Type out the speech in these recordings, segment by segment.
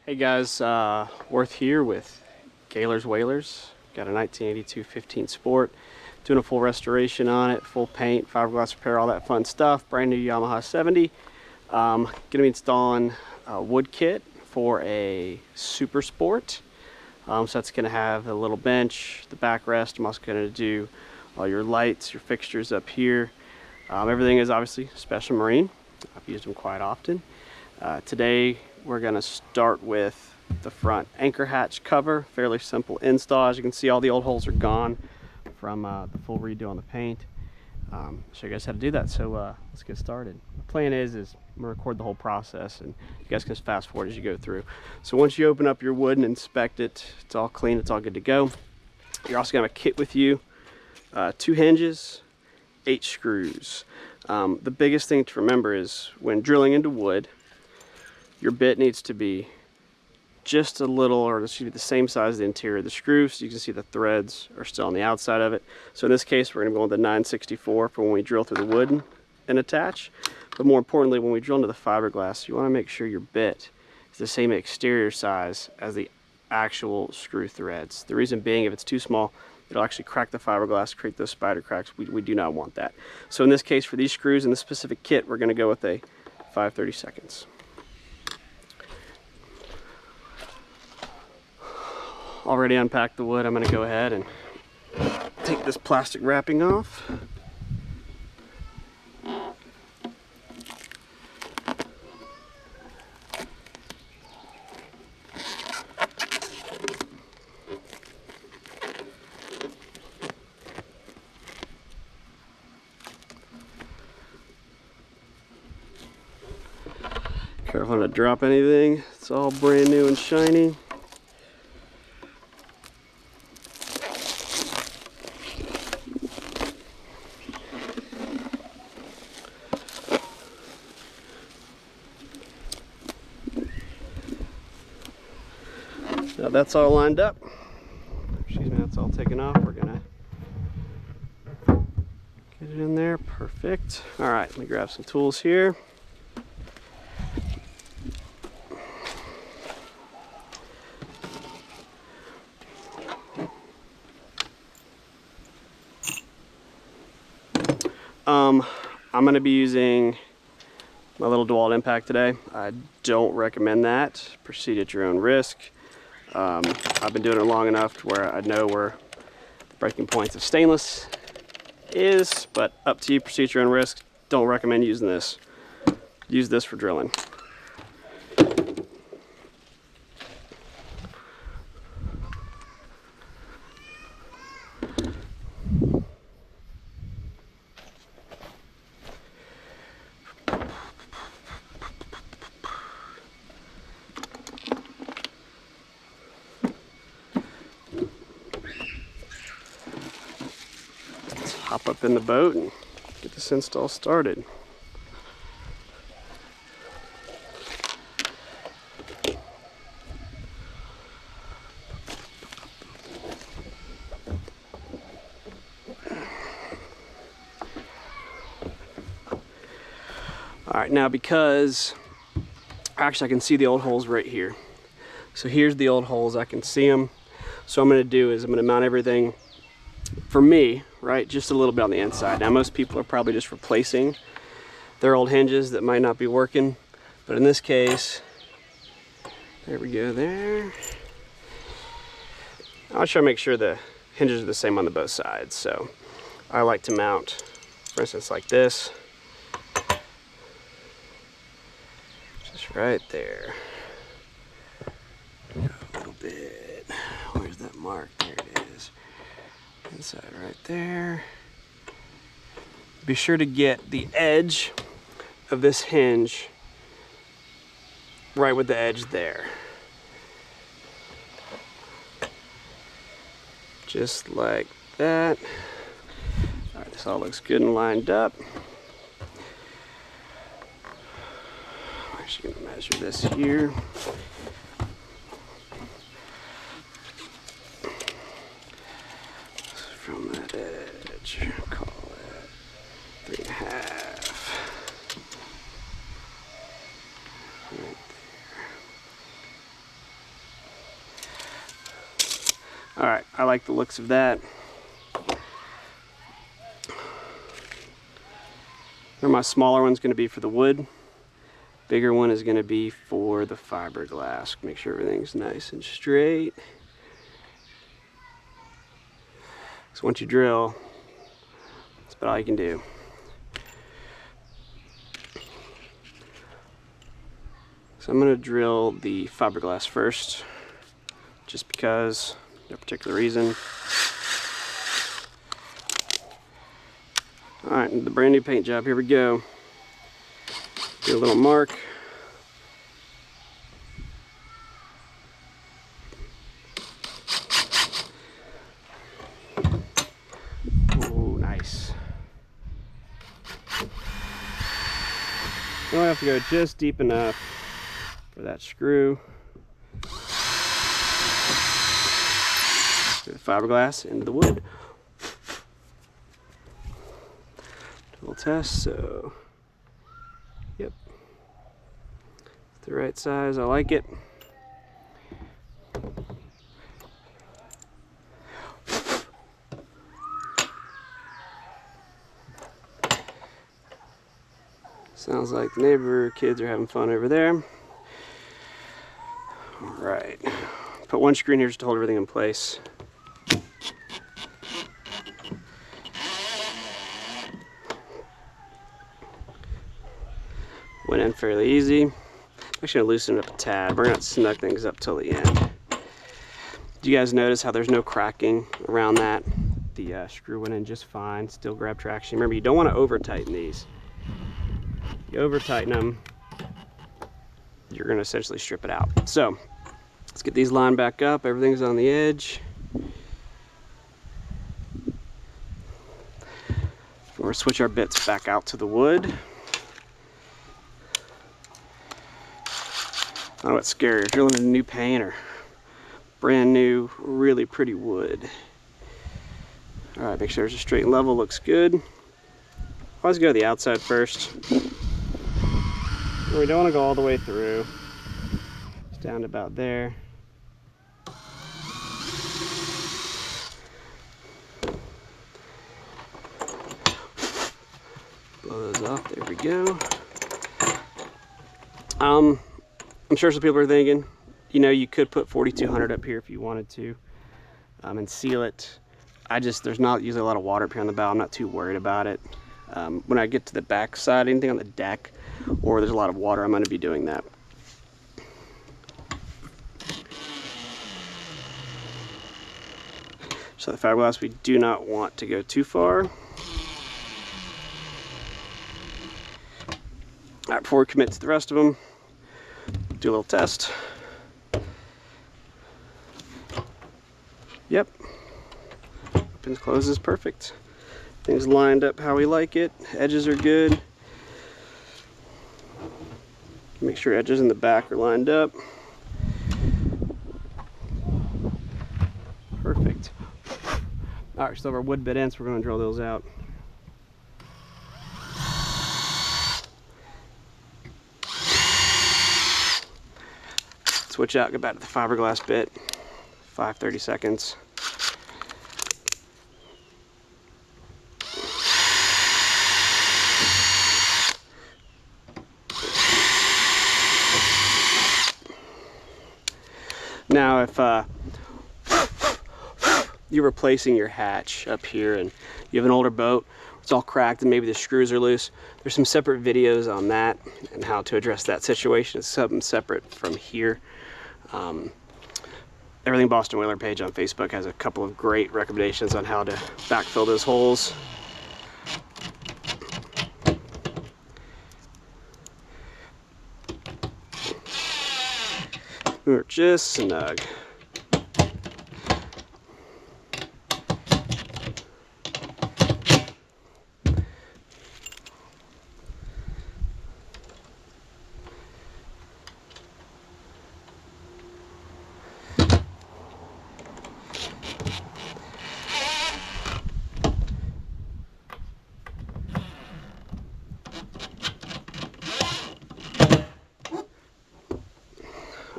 Hey guys, Worth here with Gaylor's Whalers. Got a 1982 15 Sport. Doing a full restoration on it, full paint, fiberglass repair, all that fun stuff. Brand new Yamaha 70. Gonna be installing a wood kit for a Super Sport. So that's gonna have a little bench, the backrest. I'm also gonna do all your lights, your fixtures up here. Everything is obviously Special Marine. I've used them quite often. Today we're going to start with the front anchor hatch cover. Fairly simple install. As you can see, all the old holes are gone from the full redo on the paint. Show you guys how to do that, so let's get started. The plan is I'm going to record the whole process and you guys can just fast forward as you go through. So once you open up your wood and inspect it, it's all clean, it's all good to go. You're also going to have a kit with you, 2 hinges, 8 screws. The biggest thing to remember is when drilling into wood, your bit needs to be just a little, or it should be the same size as the interior of the screw, so you can see the threads are still on the outside of it. So in this case, we're going to go with the 964 for when we drill through the wood and attach. But more importantly, when we drill into the fiberglass, you want to make sure your bit is the same exterior size as the actual screw threads. The reason being, if it's too small, it'll actually crack the fiberglass, create those spider cracks. We do not want that. So in this case, for these screws in this specific kit, we're going to go with a 5/32. Already unpacked the wood. I'm going to go ahead and take this plastic wrapping off. Careful not to drop anything. It's all brand new and shiny. Now that's all lined up. Excuse me, that's all taken off. We're gonna get it in there. Perfect. All right, let me grab some tools here. I'm going to be using my little DeWalt impact today. I don't recommend that. Proceed at your own risk. I've been doing it long enough to where I know where the breaking points of stainless is, but up to you, proceed at your own risk. Don't recommend using this. Use this for drilling. Hop up in the boat and get this install started. Alright, now because actually I can see the old holes right here. So here's the old holes, I can see them. So what I'm going to do is I'm going to mount everything, for me, right, just a little bit on the inside. Now most people are probably just replacing their old hinges that might not be working, but in this case, there we go there. I'll try to make sure the hinges are the same on the both sides. So I like to mount, for instance, like this, just right there. A little bit, where's that mark? There it is. Inside right there. Be sure to get the edge of this hinge right with the edge there. Just like that. All right, this all looks good and lined up. I'm actually going to measure this here. From that edge, call it 3.5. Right Alright, I like the looks of that. Remember, my smaller one's going to be for the wood. Bigger one is going to be for the fiberglass. Make sure everything's nice and straight. So once you drill, that's about all you can do. So I'm going to drill the fiberglass first, just because, no particular reason. Alright, the brand new paint job, here we go. Do a little mark. Oh, nice. Now I have to go just deep enough for that screw. Through the fiberglass into the wood. Little test, so yep, it's the right size. I like it. Sounds like the neighbor kids are having fun over there. All right, put one screw in here just to hold everything in place. Went in fairly easy. I'm actually gonna loosen it up a tad. We're gonna snug things up till the end. Do you guys notice how there's no cracking around that? The screw went in just fine, still grab traction. Remember, you don't wanna over tighten these. You over tighten them, you're gonna essentially strip it out. So, let's get these lined back up. Everything's on the edge. We're gonna switch our bits back out to the wood. I don't know what's scarier, drilling into new paint or brand new, really pretty wood. Alright, make sure it's a straight and level, looks good. Always go to the outside first. We don't want to go all the way through. It's down to about there. Blow those off, there we go. I'm sure some people are thinking, you know, you could put 4200 up here if you wanted to, and seal it. There's not usually a lot of water up here on the bow. I'm not too worried about it. When I get to the back side, anything on the deck, or there's a lot of water, I'm going to be doing that. So the fiberglass, we do not want to go too far. All right, before we commit to the rest of them, do a little test. Yep, opens, closes, perfect. Things lined up how we like it. Edges are good. Make sure edges in the back are lined up. Perfect. All right, so our wood bit ends, we're going to drill those out. Switch out, go back to the fiberglass bit. 30 seconds. Now, if you're replacing your hatch up here and you have an older boat, it's all cracked and maybe the screws are loose, there's some separate videos on that and how to address that situation. It's something separate from here. Everything Boston Whaler page on Facebook has a couple of great recommendations on how to backfill those holes. We're just snug.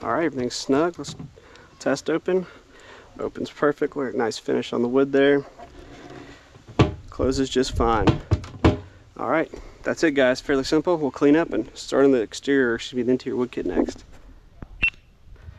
All right, everything's snug. Let's test open. Opens perfectly, nice finish on the wood there. Closes just fine. All right, that's it guys, fairly simple. We'll clean up and start on the exterior, excuse me, the interior wood kit next.